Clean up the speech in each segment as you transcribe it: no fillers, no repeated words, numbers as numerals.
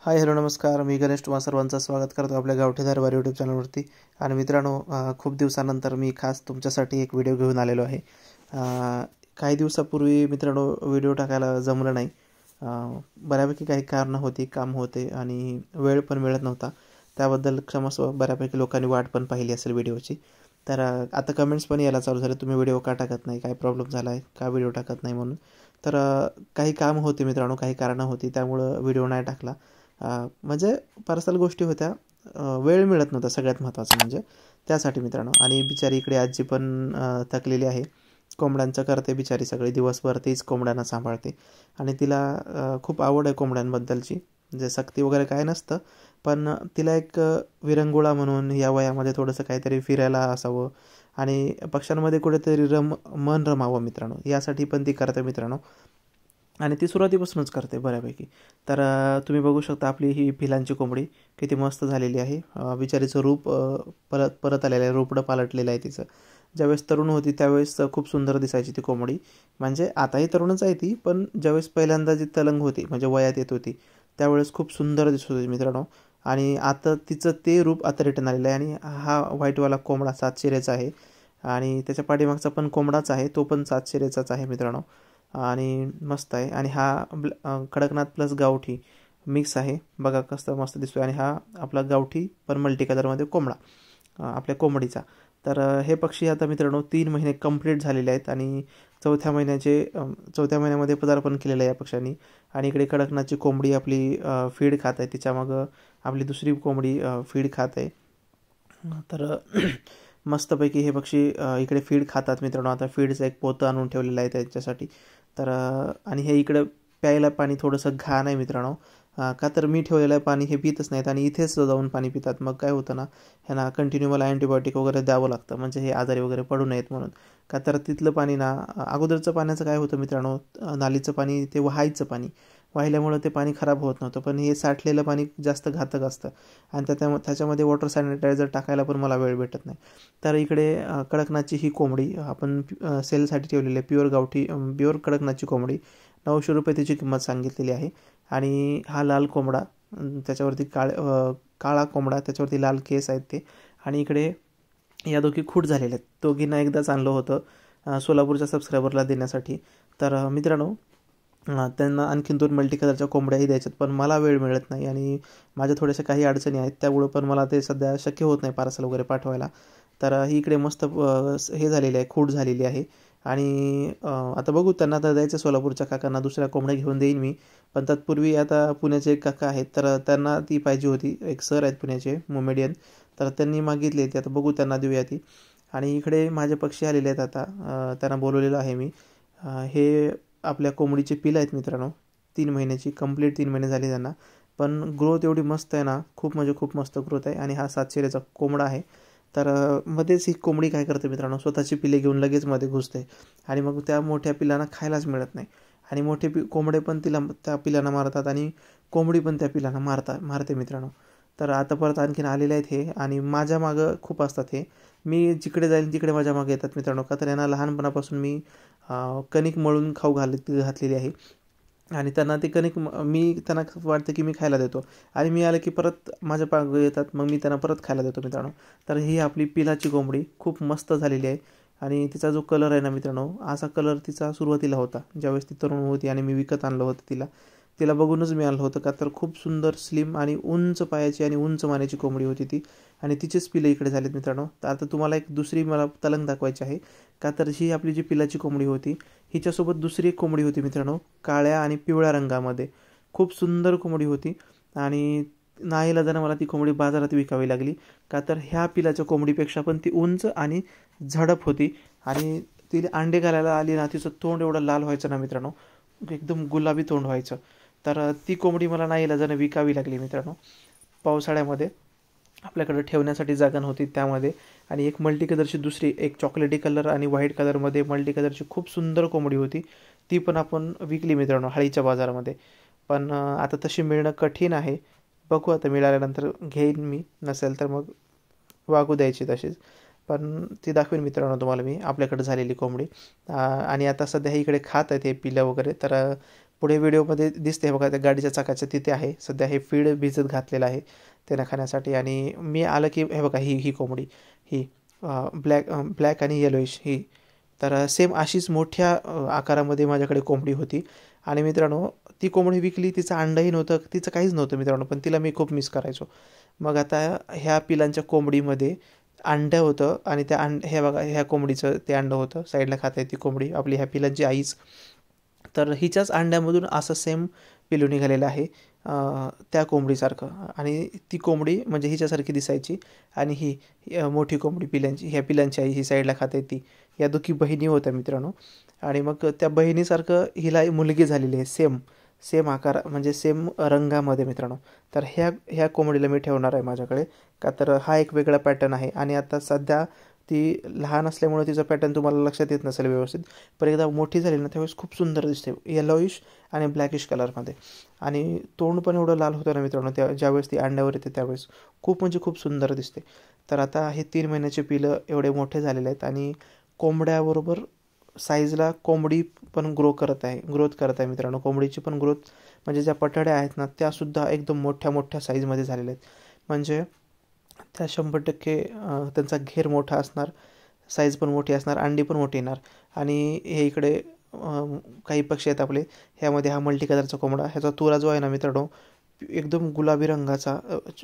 Hi hello नमस्कार. मी गणेश तुम्हा सर्वांचं स्वागत करतो आपल्या गावठी दरबार यूट्यूब चॅनलवरती. आणि मित्रांनो, खूप दिवसानंतर मी खास तुमच्यासाठी एक व्हिडिओ घेऊन आलेलो आहे. काही दिवसापूर्वी मित्रांनो व्हिडिओ टाकायला जमलं नाही. बऱ्यापैकी काही कारणं होती, काम होते आणि वेळ पण मिळत नव्हता. त्याबद्दल क्षमस्व. बऱ्यापैकी लोकांनी वाट पण पाहिली असेल व्हिडिओची. तर आता कमेंट्स पण यायला चालू झाले, तुम्ही व्हिडिओ का टाकत नाही, काय प्रॉब्लेम झाला आहे, का व्हिडिओ टाकत नाही म्हणून. तर काही काम होते मित्रांनो, काही कारणं होती, त्यामुळं व्हिडिओ नाही टाकला. म्हणजे पर्सनल गोष्टी होत्या. वेळ मिळत नव्हता सगळ्यात महत्त्वाचं म्हणजे, त्यासाठी मित्रांनो. आणि बिचारी इकडे आजी पण थकलेली आहे. कोंबड्यांचं करते बिचारी, सगळे दिवसभर तीच कोंबड्यांना सांभाळते. आणि तिला खूप आवड आहे कोंबड्यांबद्दलची. म्हणजे सक्ती वगैरे काय नसतं, पण तिला एक विरंगुळा म्हणून या वयामध्ये थोडंसं काहीतरी फिरायला असावं आणि पक्ष्यांमध्ये कुठेतरी मन रमावं मित्रांनो, यासाठी पण ती करते मित्रांनो. आणि ती सुरुवातीपासूनच करते बऱ्यापैकी. तर तुम्ही बघू शकता आपली ही पिलांची कोंबडी किती मस्त झालेली आहे. बिचारीचं रूप परत परत आलेलं आहे, रोपडं पालटलेलं आहे तिचं. ज्यावेळेस तरुण होती त्यावेळेस खूप सुंदर दिसायची ती कोंबडी. म्हणजे आताही तरुणच आहे ती, पण ज्यावेळेस पहिल्यांदा जी तलंग होती म्हणजे वयात येत होती त्यावेळेस खूप सुंदर दिसत होती मित्रांनो. आणि आता तिचं ते रूप आता रिटर्न आलेलं आहे. आणि हा व्हाईटवाला कोंबडा 7 शिरेचा आहे आणि त्याच्या पाठीमागचा पण कोंबडाच आहे, तो पण 7 शिरेचाच आहे मित्रांनो. आणि मस्त आहे. आणि हा कडकनाथ प्लस गावठी मिक्स आहे, बघा कसं मस्त दिसतोय. आणि हा आपला गावठी पण मल्टी कलरमध्ये कोंबडा आपल्या कोंबडीचा. तर हे पक्षी आता मित्रांनो 3 महिने कंप्लीट झालेले आहेत आणि चौथ्या महिन्यामध्ये पदार्पण केलेलं आहे या पक्ष्यांनी. आणि इकडे कडकनाथची कोंबडी आपली फीड खात आहे, तिच्यामागं आपली दुसरी कोंबडी फीड खात आहे. तर मस्तपैकी हे पक्षी इकडे फीड खातात मित्रांनो. आता फीडचं एक पोतं आणून ठेवलेलं आहे त्यांच्यासाठी. तर आणि हे इकडं प्यायला पाणी थोडंसं घाण आहे मित्रांनो. का तर मी ठेवलेलं आहे पाणी हे पितच नाहीत आणि इथेच जाऊन पाणी पितात. मग काय होतं ना, ह्यांना कंटिन्यू मला अँटीबायोटिक वगैरे द्यावं लागतं, म्हणजे हे आजारी वगैरे पडू नयेत म्हणून. का तर तिथलं पाणी ना, अगोदरचं पाण्याचं काय होतं मित्रांनो, नालीचं पाणी ते वाहायचं पाणी, वाहिल्यामुळं ते पाणी खराब होत नव्हतं. पण हे साठलेलं पाणी जास्त घातक असतं आणि त्याच्यामध्ये वॉटर सॅनिटायझर टाकायला पण मला वेळ भेटत नाही. तर इकडे कडकनाथची ही कोंबडी आपण सेलसाठी ठेवलेली आहे, प्युअर कडकनाथची कोंबडी. 900 रुपये तिची किंमत सांगितलेली आहे. आणि हा लाल कोंबडा, त्याच्यावरती काळा कोंबडा, त्याच्यावरती लाल केस आहेत ते. आणि इकडे या दोघी खूट झालेल्या आहेत. दोघींना एकदाच आणलं होतं सोलापूरच्या सबस्क्रायबरला देण्यासाठी. तर मित्रांनो, त्यांना आणखीन 2 मल्टी कलरच्या कोंबड्याही द्यायच्यात, पण मला वेळ मिळत नाही आणि माझ्या थोड्याशा काही अडचणी आहेत, त्यामुळं पण मला ते सध्या शक्य होत नाही पार्सल वगैरे पाठवायला. तर ही इकडे मस्त हे झालेली आहे, खूट झालेली आहे. आणि आता बघू, त्यांना आता द्यायचं सोलापूरच्या काकांना दुसऱ्या कोंबड्या घेऊन देईन मी. पण तत्पूर्वी आता पुण्याचे एक काका आहेत, तर त्यांना ती पाहिजे होती. एक सर आहेत पुण्याचे मोमेडियन, तर त्यांनी मागितली ती. आता बघू त्यांना देऊया ती. आणि इकडे माझे पक्षी आलेले आहेत आता, त्यांना बोलवलेलं आहे मी. हे आपल्या कोंबडीचे पिलं आहेत मित्रांनो, 3 महिन्याची, कंप्लीट 3 महिने झाले त्यांना. पण ग्रोथ एवढी मस्त आहे ना, खूप म्हणजे खूप मस्त ग्रोथ आहे. आणि हा 7 शिरेचा कोंबडा आहे. तर मध्येच ही कोंबडी काय करते मित्रांनो, स्वतःची पिले घेऊन लगेच मध्ये घुसते आणि मग त्या मोठ्या पिलांना खायलाच मिळत नाही. आणि मोठे कोंबडे पण त्या पिलांना मारतात आणि कोंबडी पण त्या पिलांना मारते मित्रांनो. तर आता परत आणखीन आलेले आहेत हे. आणि माझ्या मागं खूप असतात हे. मी जिकडे जाईल तिकडे माझ्या मागे येतात मित्रांनो. का तर यांना लहानपणापासून मी कणिक मळून खाऊ घातलेली आहे. आणि त्यांना ते कणिक मी त्यांना वाटतं की मी खायला देतो आणि मी आलं की परत माझ्या पाठीमागे येतात, मग मी त्यांना परत खायला देतो मित्रांनो. तर ही आपली पिलाची कोंबडी खूप मस्त झालेली आहे. आणि तिचा जो कलर आहे ना मित्रांनो, असा कलर तिचा सुरुवातीला होता ज्यावेळेस ती तरुण होती आणि मी विकत आणलं होतं तिला बघूनच मी आणलं होतं. का तर खूप सुंदर स्लिम आणि उंच पायाची आणि उंच मानेची कोंबडी होती ती. आणि तिचेच पिलं इकडे झालेत मित्रांनो. तर आता तुम्हाला एक दुसरी मला तलंग दाखवायची आहे. का तर ही आपली जी पिलाची कोंबडी होती, हिच्यासोबत दुसरी एक कोंबडी होती मित्रांनो, काळ्या आणि पिवळ्या रंगामध्ये. खूप सुंदर कोंबडी होती. आणि नाईलाजानं मला ती कोंबडी बाजारात विकावी लागली. का तर ह्या पिलाच्या कोंबडीपेक्षा पण ती उंच आणि झडप होती. आणि तिला अंडे घालायला आली ना, तिचं तोंड एवढं लाल व्हायचं ना मित्रांनो, एकदम गुलाबी तोंड व्हायचं. तर ती कोंबडी मला नाईलाजानं विकावी लागली मित्रांनो. पावसाळ्यामध्ये आपल्याकडे ठेवण्यासाठी जागा नव्हती त्यामध्ये. आणि एक मल्टी कलरची दुसरी एक चॉकलेटी कलर आणि व्हाईट कलरमध्ये मल्टी कलरची खूप सुंदर कोंबडी होती, ती पण आपण विकली मित्रांनो हळीच्या बाजारामध्ये. पण आता तशी मिळणं कठीण आहे. बघू आता मिळाल्यानंतर घेईन मी, नसेल तर मग वागू द्यायची तशीच. पण ती दाखवेन मित्रांनो तुम्हाला मी आपल्याकडे झालेली कोंबडी. आणि आता सध्या हे इकडे खात आहेत हे पिलं वगैरे. तर पुढे व्हिडिओमध्ये दिसते बघा, त्या गाडीच्या चाकाच्या तिथे आहे सध्या हे फीड भिजत घातलेलं आहे त्यांना खाण्यासाठी. आणि मी आलं की हे बघा, ही कोंबडी, ही ब्लॅक आणि येलोइश ही, तर सेम अशीच मोठ्या आकारामध्ये माझ्याकडे कोंबडी होती. आणि मित्रांनो ती कोंबडी विकली, तिचं अंडंही नव्हतं, तिचं काहीच नव्हतं मित्रांनो, पण तिला मी खूप मिस करायचो. मग आता ह्या पिलांच्या कोंबडीमध्ये अंडं होतं आणि त्या हे बघा, ह्या कोंबडीचं ते अंडं होतं, साईडला खात आहे ती कोंबडी आपली, ह्या पिलांची आईच. तर हिच्याच अंड्यामधून असं सेम पिलू निघालेलं आहे त्या कोंबडीसारखं. आणि ती कोंबडी म्हणजे हिच्यासारखी दिसायची. आणि ही मोठी कोंबडी पिलांची, ह्या पिलांची आई ही साईडला खाते ती, या दोघी बहिणी होत्या मित्रांनो. आणि मग त्या बहिणीसारखं हिला मुलगी झालेली आहे, सेम आकार म्हणजे सेम रंगामध्ये मित्रांनो. तर ह्या कोंबडीला मी ठेवणार आहे माझ्याकडे, का तर हा एक वेगळा पॅटर्न आहे. आणि आता सध्या ती लहान असल्यामुळे तिचा पॅटर्न तुम्हाला लक्षात येत नसेल व्यवस्थित, पण एकदा मोठी झाली ना त्यावेळेस खूप सुंदर दिसते, येलोइश आणि ब्लॅकिश कलरमध्ये. आणि तोंड पण एवढं लाल होतं ना मित्रांनो, ज्यावेळेस ती अंड्यावर येते त्यावेळेस खूप म्हणजे खूप सुंदर दिसते. तर आता हे 3 महिन्याचे पिलं एवढे मोठे झालेले आहेत. आणि कोंबड्याबरोबर साईजला कोंबडी पण ग्रोथ करत आहे मित्रांनो. कोंबडीची पण ग्रोथ म्हणजे ज्या पठाड्या आहेत ना त्यासुद्धा एकदम मोठ्या साईजमध्ये झालेल्या आहेत. म्हणजे त्या 100% त्यांचा घेर मोठा असणार, साईज पण मोठी असणार, अंडी पण मोठी येणार. आणि हे इकडे काही पक्षी आहेत आपले, ह्यामध्ये हा मल्टी कलरचा कोंबडा, ह्याचा तुरा जो आहे ना मित्रांनो एकदम गुलाबी रंगाचा,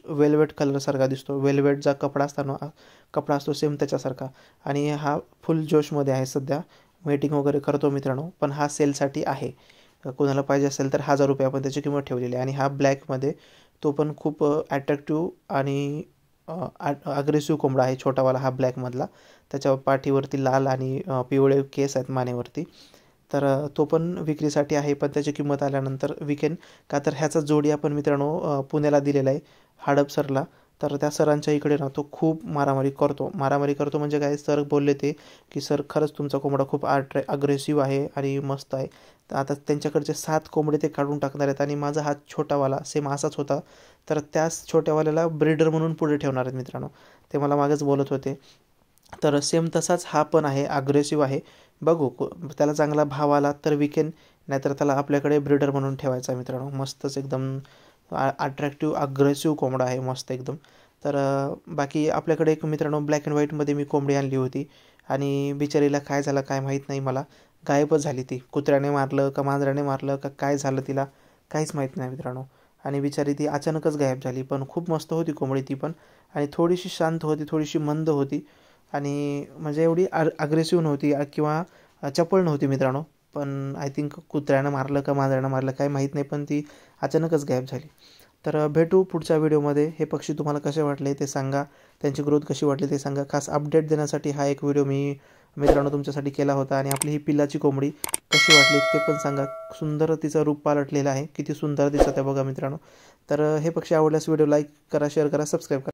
वेल्वेट कलरसारखा दिसतो. वेल्वेटचा कपडा असतो सेम त्याच्यासारखा. आणि हा फुल जोशमध्ये आहे सध्या, मीटिंग वगैरे करतो मित्रांनो. पण हा सेलसाठी आहे, कोणाला पाहिजे असेल तर 1000 रुपये आपण त्याची किंमत ठेवलेली आहे. आणि हा ब्लॅकमध्ये, तो पण खूप ॲट्रॅक्टिव्ह आणि अग्रेसिव्ह कोंबडा आहे, छोटावाला हा ब्लॅकमधला. त्याच्या पाठीवरती लाल आणि पिवळे केस आहेत मानेवरती. तर तो पण विक्रीसाठी आहे, पण त्याची किंमत आल्यानंतर विकेन, का तर ह्याचा जोडी आपण मित्रांनो पुण्याला दिलेला आहे, हडपसरला. तर त्या सरांच्या इकडे ना तो खूप मारामारी करतो म्हणजे काय, सर बोलले ते की सर खरंच तुमचा कोंबडा खूप अग्रेसिव्ह आहे आणि मस्त आहे. तर आता त्यांच्याकडचे 7 कोंबडे ते काढून टाकणार आहेत. आणि माझा हा छोटावाला सेम असाच होता, तर त्याच छोट्यावाल्याला ब्रीडर म्हणून पुढे ठेवणार आहेत मित्रांनो, ते मला मागेच बोलत होते. तर सेम तसाच हा पण आहे, अग्रेसिव्ह आहे. बघू त्याला चांगला भाव आला तर विकेन, नाहीतर त्याला आपल्याकडे ब्रीडर म्हणून ठेवायचा मित्रांनो. मस्तच एकदम अट्रॅक्टिव्ह अग्रेसिव्ह कोंबडा आहे, मस्त एकदम. तर बाकी आपल्याकडे एक मित्रांनो ब्लॅक अँड व्हाईटमध्ये मी कोंबडी आणली होती. आणि बिचारीला काय झालं काय माहीत नाही मला, गायबच झाली ती. कुत्र्याने मारलं का मांजराने मारलं का काय झालं तिला काहीच माहीत नाही मित्रांनो. आणि बिचारी ती अचानकच गायब झाली. पण खूप मस्त होती कोंबडी ती पण, आणि थोडीशी शांत होती, थोडीशी मंद होती. आणि म्हणजे एवढी अग्रेसिव्ह नव्हती किंवा चपळ नव्हती मित्रांनो. पण आय थिंक कुत्र्यानं मारलं का मांजरानं मारलं काय माहीत नाही, पण ती अचानकच गायब झाली. तर भेटू पुढच्या व्हिडिओमध्ये. हे पक्षी तुम्हाला कसे वाटले ते सांगा, त्यांची ग्रोथ कशी वाटली ते सांगा. खास अपडेट देण्यासाठी हा एक व्हिडिओ मी मित्रांनो तुमच्यासाठी केला होता. आणि आपली ही पिल्लाची कोंबडी कशी वाटली ते पण सांगा. सुंदर तिचं रूप पालटलेलं आहे, किती सुंदर दिसत आहे बघा मित्रांनो. तर हे पक्षी आवडल्यास व्हिडिओ लाईक करा, शेअर करा, सबस्क्राईब करा.